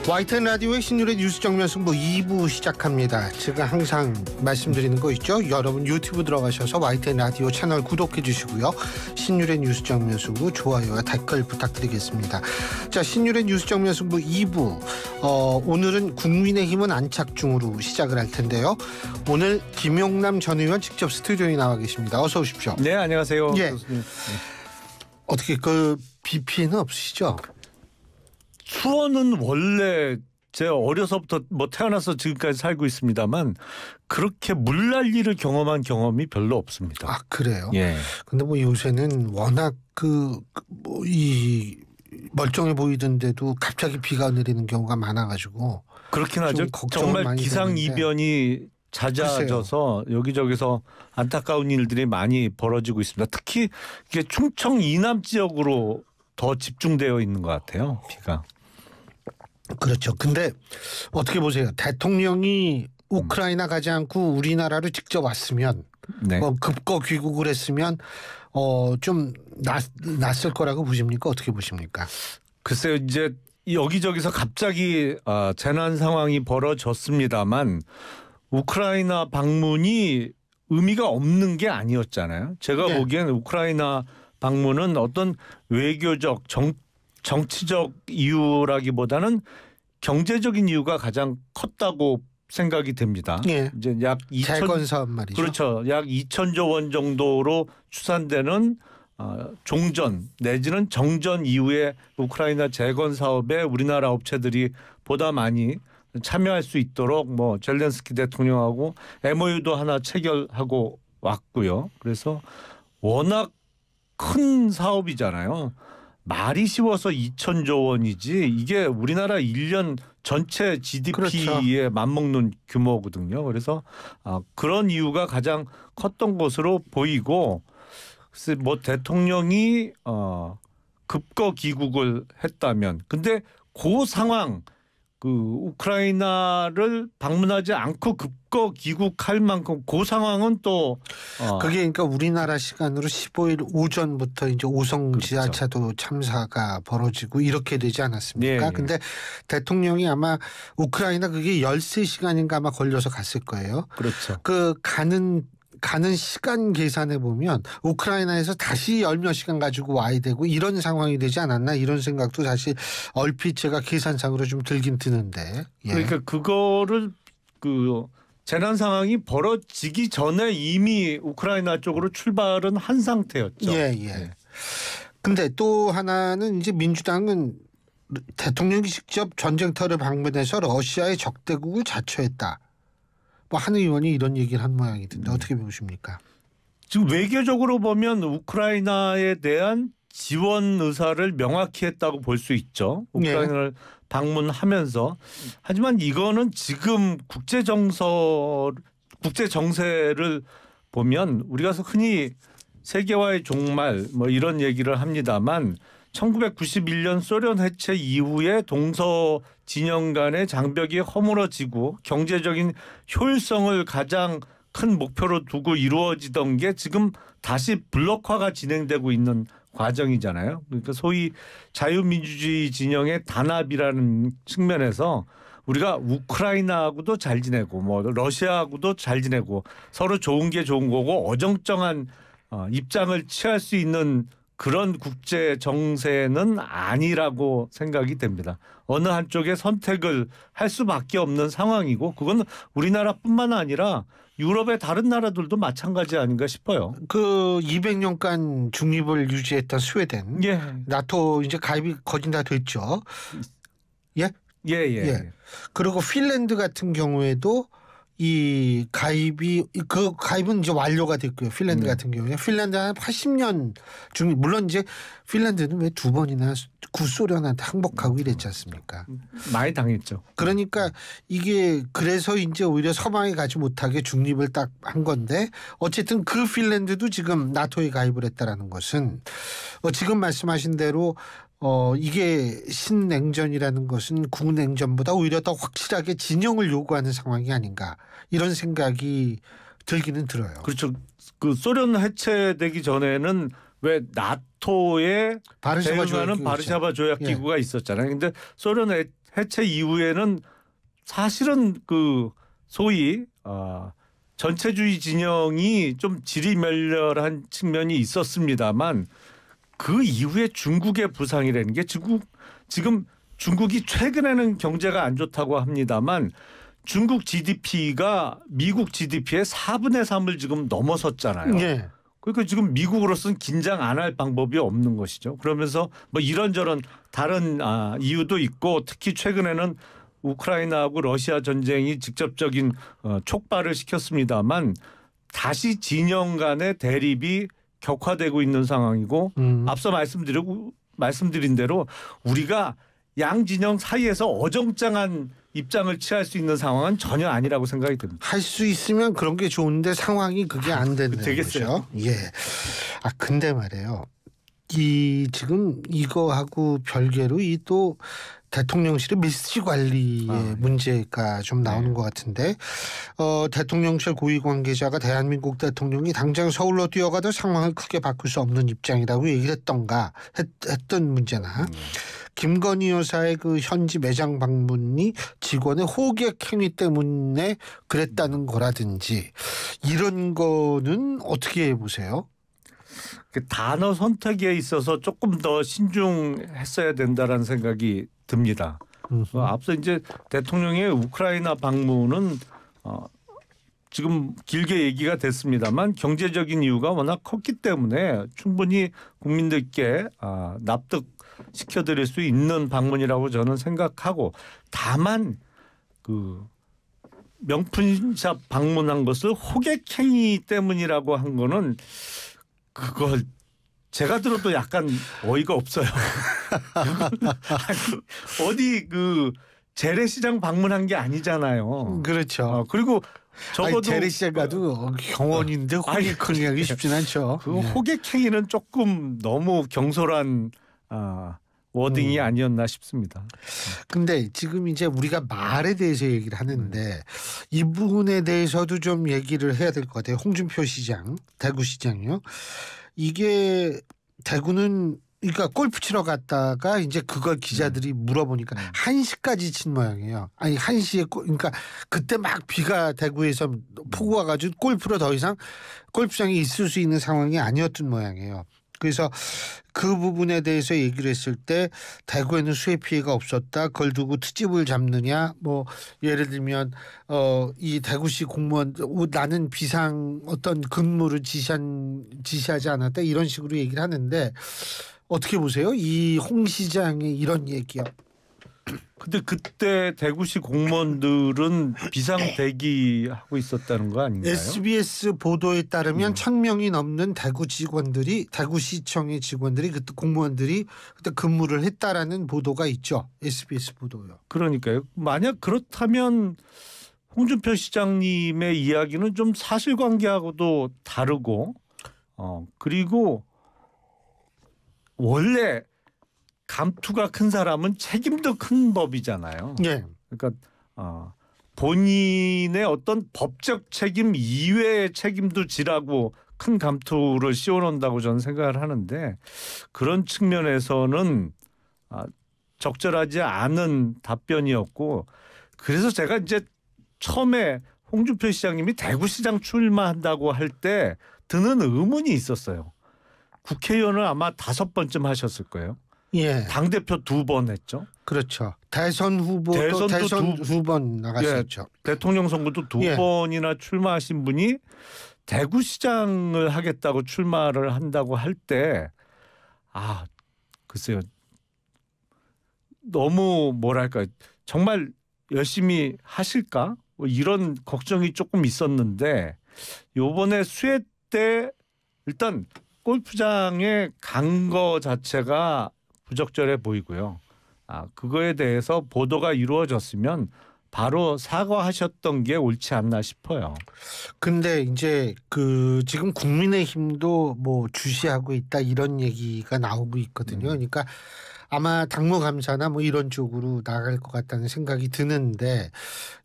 YTN 라디오의 신율의 뉴스 정면 승부 2부 시작합니다. 제가 항상 말씀드리는 거 있죠. 여러분 유튜브 들어가셔서 YTN 라디오 채널 구독해 주시고요. 신율의 뉴스 정면 승부 좋아요와 댓글 부탁드리겠습니다. 자, 신율의 뉴스 정면 승부 2부 오늘은 국민의힘은 안착중으로 시작을 할 텐데요. 오늘 김용남 전 의원 직접 스튜디오에 나와 계십니다. 어서 오십시오. 네, 안녕하세요. 예. 어떻게 그 비피는 없으시죠? 수원은 원래 제가 어려서부터 태어나서 지금까지 살고 있습니다만 그렇게 물난리를 경험한 경험이 별로 없습니다. 아, 그래요? 예. 근데 요새는 워낙 이 멀쩡해 보이던데도 갑자기 비가 내리는 경우가 많아가지고 그렇긴 하죠. 정말 기상이변이 잦아져서 여기저기서 안타까운 일들이 많이 벌어지고 있습니다. 특히 이게 충청 이남 지역으로 더 집중되어 있는 것 같아요. 비가. 그렇죠. 근데 어떻게 보세요? 대통령이 우크라이나 가지 않고 우리나라로 직접 왔으면 네. 급거 귀국을 했으면 좀 낫을 거라고 보십니까? 어떻게 보십니까? 글쎄요. 이제 여기저기서 갑자기 재난 상황이 벌어졌습니다만 우크라이나 방문이 의미가 없는 게 아니었잖아요. 제가 네. 보기엔 우크라이나 방문은 어떤 외교적 정치적 이유라기보다는 경제적인 이유가 가장 컸다고 생각이 됩니다. 예. 이제 약 2천 재건 사업 말이죠. 그렇죠. 약 2천조 원 정도로 추산되는 종전 내지는 정전 이후에 우크라이나 재건 사업에 우리나라 업체들이 보다 많이 참여할 수 있도록 젤렌스키 대통령하고 MOU도 하나 체결하고 왔고요. 그래서 워낙 큰 사업이잖아요. 말이 쉬워서 2천조 원이지 이게 우리나라 1년 전체 GDP에 그렇죠. 맞먹는 규모거든요. 그래서 그런 이유가 가장 컸던 것으로 보이고 글쎄 대통령이 급거 귀국을 했다면 근데 그 상황 우크라이나를 방문하지 않고 급거 귀국할 만큼 그 상황은 또 그게 그러니까 우리나라 시간으로 15일 오전부터 이제 오송 그렇죠. 지하차도 참사가 벌어지고 이렇게 되지 않았습니까? 예. 근데 대통령이 아마 우크라이나 그게 13시간인가 아마 걸려서 갔을 거예요. 그렇죠. 가는 시간 계산해 보면 우크라이나에서 다시 열 몇 시간 가지고 와야 되고 이런 상황이 되지 않았나 이런 생각도 사실 얼핏 제가 계산상으로 좀 들긴 드는데. 예. 그러니까 그거를 재난 상황이 벌어지기 전에 이미 우크라이나 쪽으로 출발은 한 상태였죠. 예. 근데 또 하나는 이제 민주당은 대통령이 직접 전쟁터를 방문해서 러시아의 적대국을 자처했다. 한 의원이 이런 얘기를 한 모양이던데 어떻게 보십니까? 지금 외교적으로 보면 우크라이나에 대한 지원 의사를 명확히 했다고 볼 수 있죠. 우크라이나를 방문하면서. 하지만 이거는 지금 국제 정세를 보면 우리가 흔히 세계화의 종말 이런 얘기를 합니다만 1991년 소련 해체 이후에 동서 진영 간의 장벽이 허물어지고 경제적인 효율성을 가장 큰 목표로 두고 이루어지던 게 지금 다시 블록화가 진행되고 있는 과정이잖아요. 그러니까 소위 자유민주주의 진영의 단합이라는 측면에서 우리가 우크라이나하고도 잘 지내고 러시아하고도 잘 지내고 서로 좋은 게 좋은 거고 어정쩡한 입장을 취할 수 있는 그런 국제 정세는 아니라고 생각이 됩니다. 어느 한쪽에 선택을 할 수밖에 없는 상황이고 그건 우리나라뿐만 아니라 유럽의 다른 나라들도 마찬가지 아닌가 싶어요. 200년간 중립을 유지했던 스웨덴, 예. 나토 이제 가입이 거진 다 됐죠. 예. 그리고 핀란드 같은 경우에도 이 가입은 이제 완료가 됐고요. 핀란드 같은 경우에 핀란드 한 80년 중 물론 이제 핀란드는 왜 2번이나 구소련한테 항복하고 이랬지 않습니까? 많이 당했죠. 그러니까 이게 그래서 이제 오히려 서방이 가지 못하게 중립을 딱 한 건데 어쨌든 그 핀란드도 지금 나토에 가입을 했다라는 것은 지금 말씀하신 대로 이게 신냉전이라는 것은 국냉전보다 오히려 더 확실하게 진영을 요구하는 상황이 아닌가 이런 생각이 들기는 들어요. 그렇죠. 소련 해체되기 전에는 왜 나토에 대응하는 바르샤바 조약 기구가 있었잖아요. 근데 소련 해체 이후에는 사실은 그 소위 전체주의 진영이 좀 지리멸렬한 측면이 있었습니다만 그 이후에 중국의 부상이라는 게 지금 중국이 최근에는 경제가 안 좋다고 합니다만 중국 GDP가 미국 GDP의 4분의 3을 지금 넘어섰잖아요. 예. 그러니까 지금 미국으로서는 긴장 안 할 방법이 없는 것이죠. 그러면서 뭐 이런저런 다른 이유도 있고 특히 최근에는 우크라이나하고 러시아 전쟁이 직접적인 촉발을 시켰습니다만 다시 진영 간의 대립이 격화되고 있는 상황이고 앞서 말씀드린 대로 우리가 양 진영 사이에서 어정쩡한 입장을 취할 수 있는 상황은 전혀 아니라고 생각이 듭니다. 할 수 있으면 그런 게 좋은데 상황이 그게 안 되는 되겠어요? 거죠. 예. 근데 말이에요. 지금 이거하고 별개로 이 또 대통령실의 메시지 관리의 문제가 좀 나오는 것 같은데 대통령실 고위 관계자가 대한민국 대통령이 당장 서울로 뛰어가도 상황을 크게 바꿀 수 없는 입장이라고 얘기를 했던 문제나 김건희 여사의 그 현지 매장 방문이 직원의 호객 행위 때문에 그랬다는 거라든지 이런 거는 어떻게 보세요? 그 단어 선택에 있어서 조금 더 신중했어야 된다라는 생각이 듭니다. 앞서 이제 대통령의 우크라이나 방문은 지금 길게 얘기가 됐습니다만 경제적인 이유가 워낙 컸기 때문에 충분히 국민들께 납득시켜드릴 수 있는 방문이라고 저는 생각하고 다만 그 명품샵 방문한 것을 호객행위 때문이라고 한 거는 그걸 제가 들어도 약간 어이가 없어요. 아니, 어디 그 재래시장 방문한 게 아니잖아요. 그렇죠. 그리고 적어도 재래시장 가도 경원인데 호객행위하기 쉽진 않죠. 그 호객행위는 조금 너무 경솔한 워딩이 아니었나 싶습니다. 근데 지금 이제 우리가 말에 대해서 얘기를 하는데 이 부분에 대해서도 좀 얘기를 해야 될 것 같아요. 홍준표 시장, 대구시장이요. 이게 대구는 그러니까 골프 치러 갔다가 이제 그걸 기자들이 물어보니까 1시까지 친 모양이에요. 아니 1시에 그러니까 그때 막 비가 대구에서 폭우 와가지고 골프로 더 이상 골프장에 있을 수 있는 상황이 아니었던 모양이에요. 그래서 그 부분에 대해서 얘기를 했을 때 대구에는 수해 피해가 없었다. 그걸 두고 트집을 잡느냐. 뭐 예를 들면 이 대구시 공무원 나는 비상 어떤 근무를 지시하지 않았다. 이런 식으로 얘기를 하는데 어떻게 보세요? 이 홍 시장의 이런 얘기요. 근데 그때 대구시 공무원들은 비상 대기하고 있었다는 거 아닌가요? SBS 보도에 따르면 1,000명이 넘는 대구시청의 직원들이 그때 공무원들이 그때 근무를 했다라는 보도가 있죠. SBS 보도요. 그러니까요. 만약 그렇다면 홍준표 시장님의 이야기는 좀 사실관계하고도 다르고 그리고 원래 감투가 큰 사람은 책임도 큰 법이잖아요. 네. 그러니까 본인의 어떤 법적 책임 이외의 책임도 지라고 큰 감투를 씌워놓는다고 저는 생각을 하는데 그런 측면에서는 적절하지 않은 답변이었고 그래서 제가 이제 처음에 홍준표 시장님이 대구시장 출마한다고 할 때 드는 의문이 있었어요. 국회의원을 아마 5번쯤 하셨을 거예요. 예. 당대표 2번 했죠. 그렇죠. 대선 후보도 대선 2번 나갔었죠. 대통령 선거도 2번이나 출마하신 분이 대구시장을 하겠다고 출마를 한다고 할 때 글쎄요. 너무 뭐랄까 정말 열심히 하실까? 뭐 이런 걱정이 조금 있었는데 요번에 수해 때 일단 골프장에 간 거 자체가 부적절해 보이고요. 그거에 대해서 보도가 이루어졌으면 바로 사과하셨던 게 옳지 않나 싶어요. 근데 이제 지금 국민의힘도 뭐 주시하고 있다 이런 얘기가 나오고 있거든요. 그러니까 아마 당무감사나 뭐 이런 쪽으로 나갈 것 같다는 생각이 드는데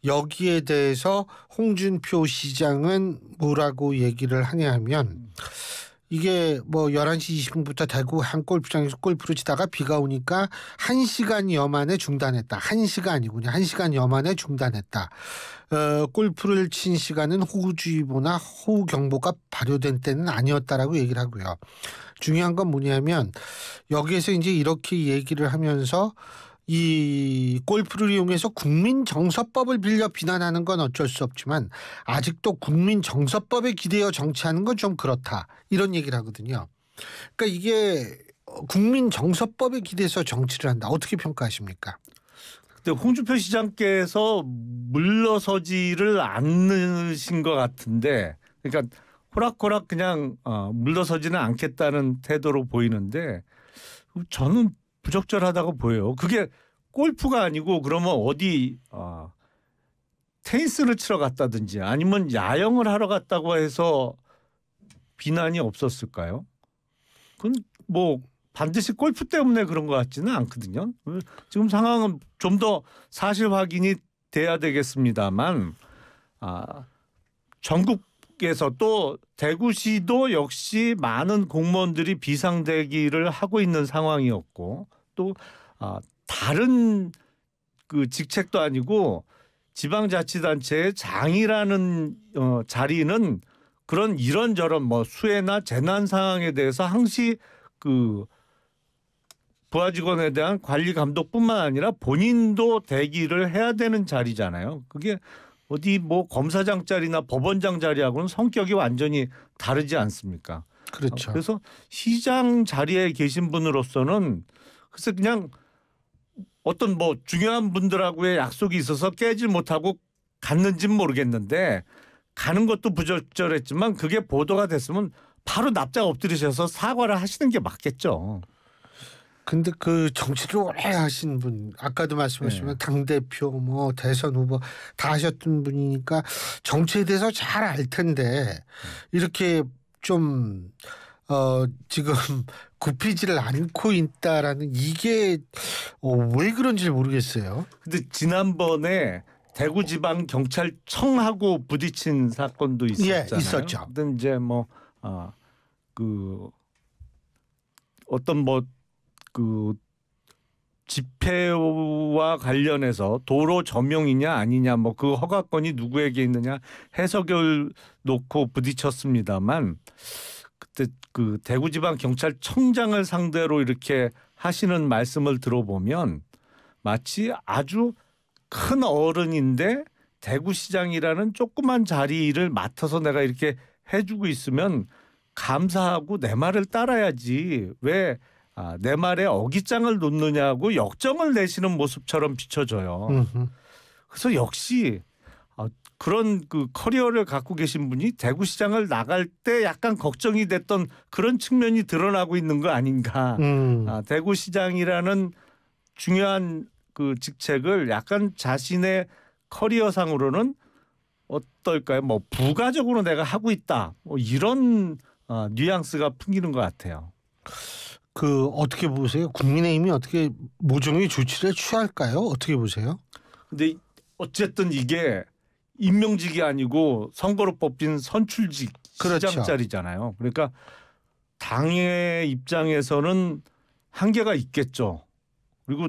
여기에 대해서 홍준표 시장은 뭐라고 얘기를 하냐면 이게 뭐 11시 20분부터 대구 한 골프장에서 골프를 치다가 비가 오니까 1시간여 만에 중단했다. 1시간이군요. 1시간여 만에 중단했다. 골프를 친 시간은 호우주의보나 호우경보가 발효된 때는 아니었다라고 얘기를 하고요. 중요한 건 뭐냐면 여기에서 이제 이렇게 얘기를 하면서 이 골프를 이용해서 국민정서법을 빌려 비난하는 건 어쩔 수 없지만 아직도 국민정서법에 기대어 정치하는 건 좀 그렇다. 이런 얘기를 하거든요. 그러니까 이게 국민정서법에 기대서 정치를 한다. 어떻게 평가하십니까? 근데 홍준표 시장께서 물러서지를 않으신 것 같은데, 그러니까 호락호락 그냥 물러서지는 않겠다는 태도로 보이는데 저는 부적절하다고 보여요. 그게 골프가 아니고 그러면 어디 테니스를 치러 갔다든지 아니면 야영을 하러 갔다고 해서 비난이 없었을까요? 그건 뭐 반드시 골프 때문에 그런 것 같지는 않거든요. 지금 상황은 좀 더 사실 확인이 돼야 되겠습니다만 전국에서 또 대구시도 역시 많은 공무원들이 비상대기를 하고 있는 상황이었고 또 다른 그 직책도 아니고 지방자치단체의 장이라는 자리는 그런 이런저런 뭐 수해나 재난 상황에 대해서 항시 그 부하 직원에 대한 관리 감독뿐만 아니라 본인도 대기를 해야 되는 자리잖아요. 그게 어디 뭐 검사장 자리나 법원장 자리하고는 성격이 완전히 다르지 않습니까? 그렇죠. 그래서 시장 자리에 계신 분으로서는 글쎄 그냥 어떤 뭐 중요한 분들하고의 약속이 있어서 깨질 못하고 갔는지는 모르겠는데 가는 것도 부적절했지만 그게 보도가 됐으면 바로 납작 엎드리셔서 사과를 하시는 게 맞겠죠. 근데 그 정치를 오래 하신 분, 아까도 말씀하셨지만 당대표 뭐 대선 후보 다 하셨던 분이니까 정치에 대해서 잘 알 텐데 이렇게 좀 지금 굽히지를 않고 있다라는 이게 왜 그런지 모르겠어요. 근데 지난번에 대구지방경찰청하고 부딪힌 사건도 있었잖아요. 예, 있었죠. 근데 이제 뭐 어떤 뭐 그 집회와 관련해서 도로 점용이냐 아니냐 뭐 그 허가권이 누구에게 있느냐 해석을 놓고 부딪혔습니다만 그때 그 대구지방경찰청장을 상대로 이렇게 하시는 말씀을 들어보면 마치 아주 큰 어른인데 대구시장이라는 조그만 자리를 맡아서 내가 이렇게 해주고 있으면 감사하고 내 말을 따라야지 왜 내 말에 어깃장을 놓느냐고 역정을 내시는 모습처럼 비춰져요. 그래서 역시 그런 그 커리어를 갖고 계신 분이 대구시장을 나갈 때 약간 걱정이 됐던 그런 측면이 드러나고 있는 거 아닌가. 대구시장이라는 중요한 그 직책을 약간 자신의 커리어상으로는 어떨까요? 뭐 부가적으로 내가 하고 있다. 뭐 이런 뉘앙스가 풍기는 것 같아요. 그 어떻게 보세요? 국민의힘이 어떻게 모종의 조치를 취할까요? 어떻게 보세요? 근데 어쨌든 이게 임명직이 아니고 선거로 뽑힌 선출직 그렇죠. 시장짜리잖아요. 그러니까 당의 입장에서는 한계가 있겠죠. 그리고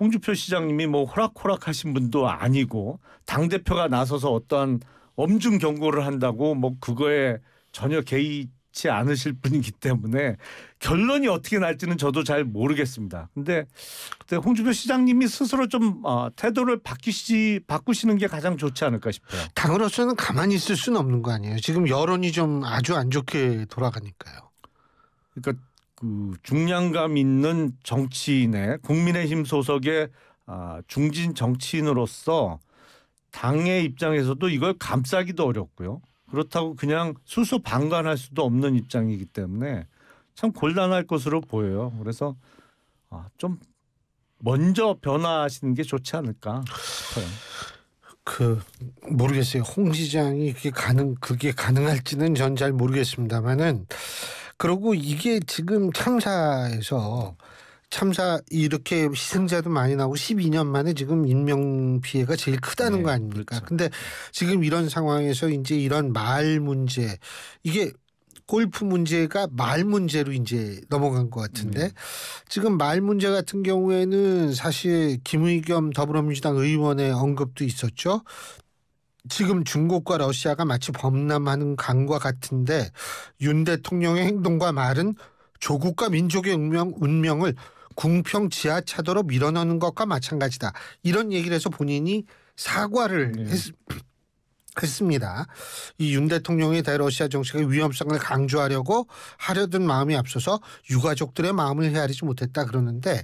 홍준표 시장님이 뭐 호락호락하신 분도 아니고 당대표가 나서서 어떠한 엄중 경고를 한다고 뭐 그거에 전혀 개의치 않으실 분이기 때문에 결론이 어떻게 날지는 저도 잘 모르겠습니다. 근데 홍준표 시장님이 스스로 좀 태도를 바꾸시는 게 가장 좋지 않을까 싶어요. 당으로서는 가만히 있을 수는 없는 거 아니에요. 지금 여론이 좀 아주 안 좋게 돌아가니까요. 그러니까 그 중량감 있는 정치인의 국민의힘 소속의 중진 정치인으로서 당의 입장에서도 이걸 감싸기도 어렵고요. 그렇다고 그냥 수수방관할 수도 없는 입장이기 때문에 참 곤란할 것으로 보여요. 그래서 좀 먼저 변화하시는 게 좋지 않을까 싶어요. 모르겠어요. 홍 시장이 그게 가능할지는 전 잘 모르겠습니다만은 그리고 이게 지금 참사 이렇게 희생자도 많이 나오고 12년 만에 지금 인명 피해가 제일 크다는 거 아닙니까? 그렇죠. 근데 지금 이런 상황에서 이제 이런 말 문제 이게 골프 문제가 말 문제로 이제 넘어간 것 같은데 지금 말 문제 같은 경우에는 사실 김의겸 더불어민주당 의원의 언급도 있었죠. 지금 중국과 러시아가 마치 범람하는 강과 같은데 윤 대통령의 행동과 말은 조국과 민족의 운명을 궁평 지하차도로 밀어넣는 것과 마찬가지다. 이런 얘기를 해서 본인이 사과를 했습니다. 이 윤 대통령의 대러시아 정책의 위험성을 강조하려고 하려던 마음이 앞서서 유가족들의 마음을 헤아리지 못했다 그러는데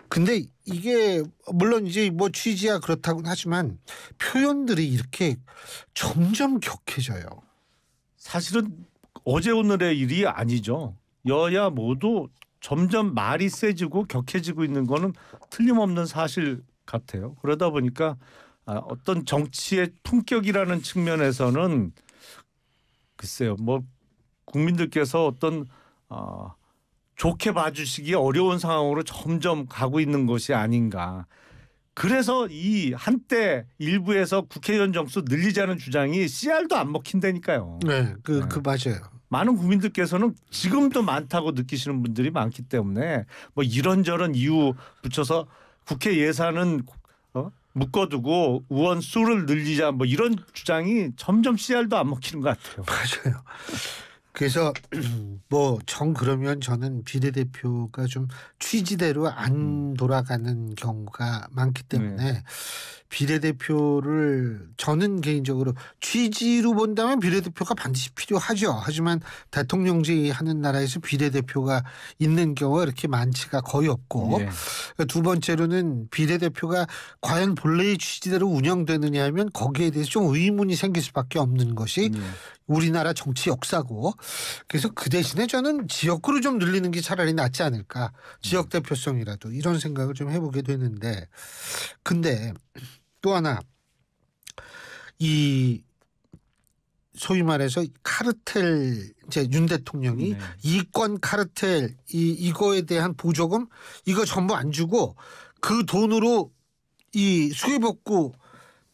근데 이게 물론 이제 뭐 취지야 그렇다고는 하지만 표현들이 이렇게 점점 격해져요. 사실은 어제 오늘의 일이 아니죠. 여야 모두 점점 말이 세지고 격해지고 있는 거는 틀림없는 사실 같아요. 그러다 보니까 어떤 정치의 품격이라는 측면에서는 글쎄요, 뭐 국민들께서 어떤 좋게 봐주시기 어려운 상황으로 점점 가고 있는 것이 아닌가. 그래서 이 한때 일부에서 국회의원 정수 늘리자는 주장이 씨알도 안 먹힌다니까요. 네, 그 맞아요. 많은 국민들께서는 지금도 많다고 느끼시는 분들이 많기 때문에 뭐 이런저런 이유 붙여서 국회 예산은 묶어두고 의원 수를 늘리자 뭐 이런 주장이 점점 씨알도 안 먹히는 것 같아요. 맞아요. 그래서 뭐 그러면 저는 비례대표가 좀 취지대로 안 돌아가는 경우가 많기 때문에 비례대표를 저는 개인적으로 취지로 본다면 비례대표가 반드시 필요하죠. 하지만 대통령제 하는 나라에서 비례대표가 있는 경우가 이렇게 많지가 거의 없고 두 번째로는 비례대표가 과연 본래의 취지대로 운영되느냐 하면 거기에 대해서 좀 의문이 생길 수밖에 없는 것이 우리나라 정치 역사고 그래서 그 대신에 저는 지역구로 좀 늘리는 게 차라리 낫지 않을까. 지역 대표성이라도 이런 생각을 좀 해보게 되는데 근데 또 하나 이 소위 말해서 카르텔 이제 윤 대통령이 이권 카르텔 이거에 대한 보조금 이거 전부 안 주고 그 돈으로 이 수해복구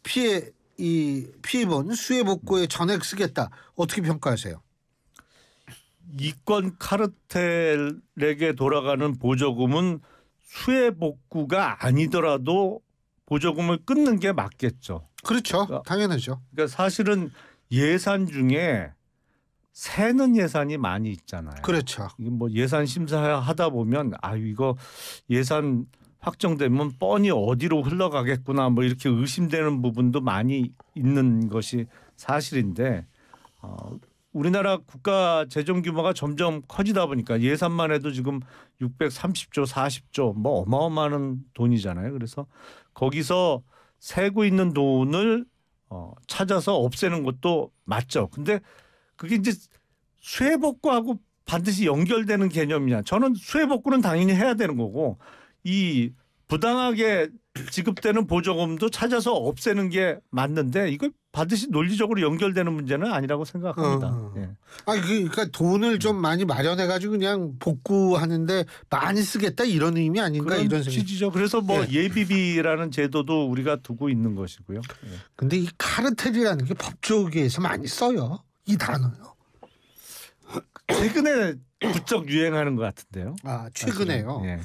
피해본 수해복구에 전액 쓰겠다. 어떻게 평가하세요? 이권 카르텔에게 돌아가는 보조금은 수해복구가 아니더라도 보조금을 끊는 게 맞겠죠. 그렇죠. 당연하죠. 그러니까 사실은 예산 중에 새는 예산이 많이 있잖아요. 그렇죠. 이게 뭐 예산 심사하다 보면 이거 예산 확정되면 뻔히 어디로 흘러가겠구나 뭐 이렇게 의심되는 부분도 많이 있는 것이 사실인데 우리나라 국가 재정 규모가 점점 커지다 보니까 예산만 해도 지금 630조 40조 뭐 어마어마한 돈이잖아요. 그래서 거기서 새고 있는 돈을 찾아서 없애는 것도 맞죠. 근데 그게 이제 수해복구하고 반드시 연결되는 개념이냐. 저는 수해복구는 당연히 해야 되는 거고 이 부당하게 지급되는 보조금도 찾아서 없애는 게 맞는데 이걸 반드시 논리적으로 연결되는 문제는 아니라고 생각합니다. 예. 그러니까 돈을 좀 많이 마련해가지고 그냥 복구하는데 많이 쓰겠다 이런 의미 아닌가 이런 생각. 취지죠. 그래서 뭐 예비비라는 제도도 우리가 두고 있는 것이고요. 근데 이 카르텔이라는 게 법조계에서 많이 써요. 이 단어요. 최근에 부쩍 유행하는 것 같은데요. 최근에요. 예.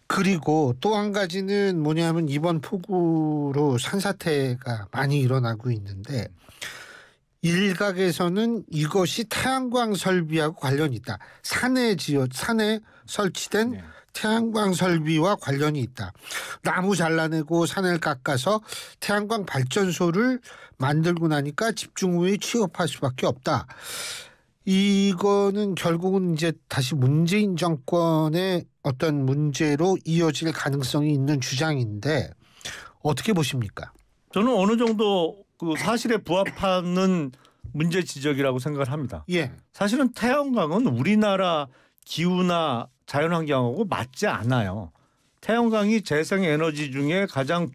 그리고 또 한 가지는 뭐냐면 이번 폭우로 산사태가 많이 일어나고 있는데 일각에서는 이것이 태양광 설비하고 관련이 있다. 산에 설치된 태양광 설비와 관련이 있다. 나무 잘라내고 산을 깎아서 태양광 발전소를 만들고 나니까 집중호우에 취업할 수밖에 없다. 이거는 결국은 이제 다시 문재인 정권의 어떤 문제로 이어질 가능성이 있는 주장인데 어떻게 보십니까? 저는 어느 정도 그 사실에 부합하는 문제 지적이라고 생각을 합니다. 예. 사실은 태양광은 우리나라 기후나 자연환경하고 맞지 않아요. 태양광이 재생에너지 중에 가장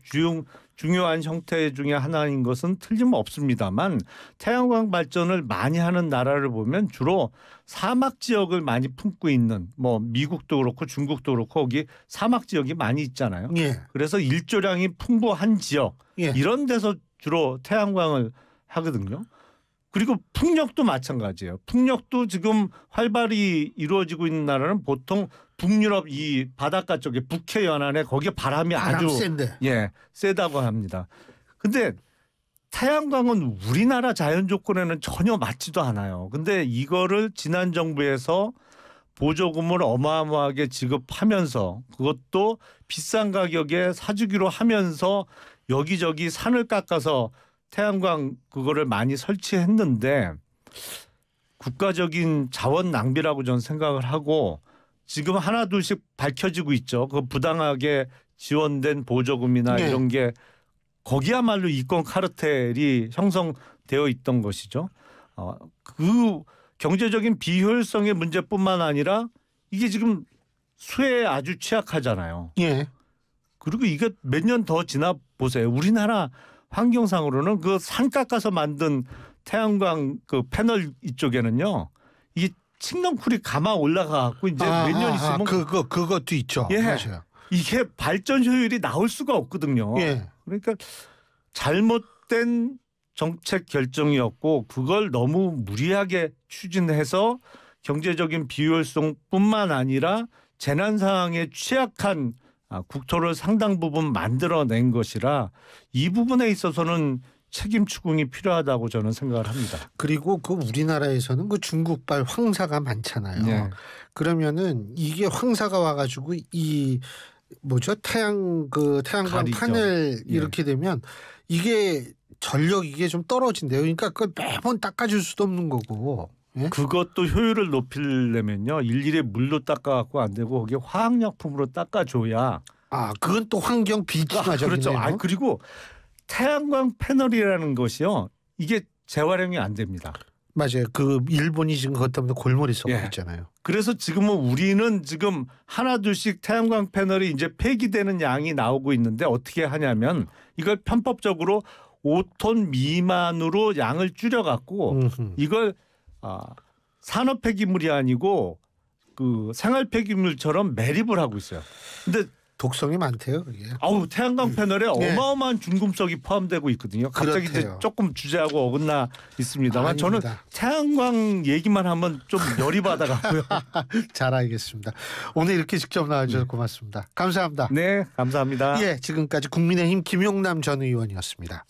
중요한 형태 중에 하나인 것은 틀림없습니다만 태양광 발전을 많이 하는 나라를 보면 주로 사막 지역을 많이 품고 있는 뭐 미국도 그렇고 중국도 그렇고 거기 사막 지역이 많이 있잖아요. 예. 그래서 일조량이 풍부한 지역 이런 데서 주로 태양광을 하거든요. 그리고 풍력도 마찬가지예요. 풍력도 지금 활발히 이루어지고 있는 나라는 보통 북유럽 이 바닷가 쪽에 북해 연안에 거기에 바람이 아주 센데. 세다고 합니다. 근데 태양광은 우리나라 자연 조건에는 전혀 맞지도 않아요. 근데 이거를 지난 정부에서 보조금을 어마어마하게 지급하면서 그것도 비싼 가격에 사주기로 하면서 여기저기 산을 깎아서 태양광 그거를 많이 설치했는데 국가적인 자원 낭비라고 저는 생각을 하고 지금 하나둘씩 밝혀지고 있죠. 그 부당하게 지원된 보조금이나 네. 이런 게 거기야말로 이권 카르텔이 형성되어 있던 것이죠. 그 경제적인 비효율성의 문제뿐만 아니라 이게 지금 수혜에 아주 취약하잖아요. 예. 그리고 이게 몇 년 더 지나 보세요. 우리나라 환경상으로는 그 산 깎아서 만든 태양광 그 패널 이쪽에는요. 이게 칡넝쿨이 감아 올라가 갖고 이제 몇 년 있으면 그것도 있죠. 예. 맞아요. 이게 발전 효율이 나올 수가 없거든요. 예. 그러니까 잘못된 정책 결정이었고 그걸 너무 무리하게 추진해서 경제적인 비효율성뿐만 아니라 재난 상황에 취약한 국토를 상당 부분 만들어낸 것이라 이 부분에 있어서는 책임 추궁이 필요하다고 저는 생각을 합니다. 그리고 그 우리나라에서는 그 중국발 황사가 많잖아요. 네. 그러면은 이게 황사가 와가지고 이 뭐죠 태양광 가리죠. 파넬 예. 이렇게 되면 이게 전력 이게 좀 떨어진대요. 그러니까 그걸 매번 닦아줄 수도 없는 거고. 예? 그것도 효율을 높이려면요. 일일이 물로 닦아갖고 안 되고 거기에 화학약품으로 닦아줘야. 그건 또 환경 비친화적이네요. 그렇죠. 그리고 태양광 패널이라는 것이요. 이게 재활용이 안 됩니다. 맞아요. 그 일본이 지금 그것 때문에 골머리 썩고 예. 있잖아요. 그래서 지금은 우리는 지금 하나둘씩 태양광 패널이 이제 폐기되는 양이 나오고 있는데 어떻게 하냐면 이걸 편법적으로 5톤 미만으로 양을 줄여갖고 이걸 산업 폐기물이 아니고 그 생활 폐기물처럼 매립을 하고 있어요. 근데 독성이 많대요, 그게. 태양광 패널에 네. 어마어마한 중금속이 포함되고 있거든요. 갑자기 이제 그렇대요. 조금 주제하고 어긋나 있습니다만 저는 아닙니다. 태양광 얘기만 하면 좀 열이 받아가고요. 잘 알겠습니다. 오늘 이렇게 직접 나와주셔서 고맙습니다. 감사합니다. 네, 감사합니다. 예, 지금까지 국민의힘 김용남 전 의원이었습니다.